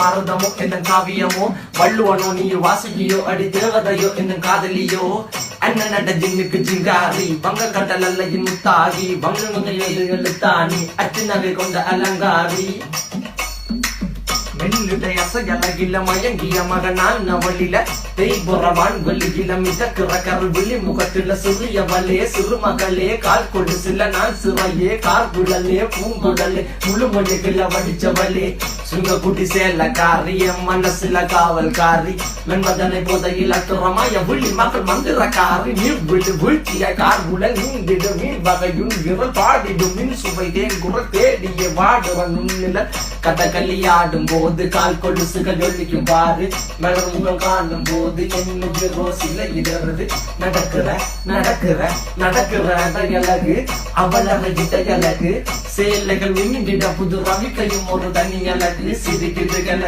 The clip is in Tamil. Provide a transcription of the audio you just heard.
பாரதமோ என்ன காவியமோ வள்ளுவனோ நீ வாசுகியோ அடி தேவதையோ என்ன காதலியோ அண்ணன் நட ஜின்னுக்கு ஜிங்காரி பங்க கடல் அல்லையின் முத்தாகி பங்க எழுத்தாணி அச்சினவை கொண்ட அலங்காரி மெல்லுடைய அசையலகில மயங்கிய மகனான் நவளில தேய்புறவான் வெளியில மிதக்கிற கருவிழி முகத்தில சிறிய வலே சிறுமகளே கால் கொடு சில நான் சிறையே கார்குழலே பூங்குழலே முழுமொழிகள வடிச்சவளே சுங்க குட்டி சேலக்காரி என் மனசுல காவல்காரி மென்பதனை போதையில் அத்துறமாய விழி மகள் மந்திரக்காரி நீர் விழு வீழ்ச்சிய கார்குழல் நீந்திடு மீன் வகையுன் விரல் பாடிடும் மின் சுவை தேங்குறல் தேடிய வாடுவன் உன்னில கதகளியாடும் போது கால் கொலுசுகள் ஒழிக்கும் பாரு மலர் முகம் காணும் போது என்னுக்கு ரோசில இடறது நடக்கிற நடக்கிற நடக்கிற அழகு அவளை இட அழகு சேலைகள் மின்னிட புது ரவிக்கையும் ஒரு தனி அழகு சிரிக்குதுகள்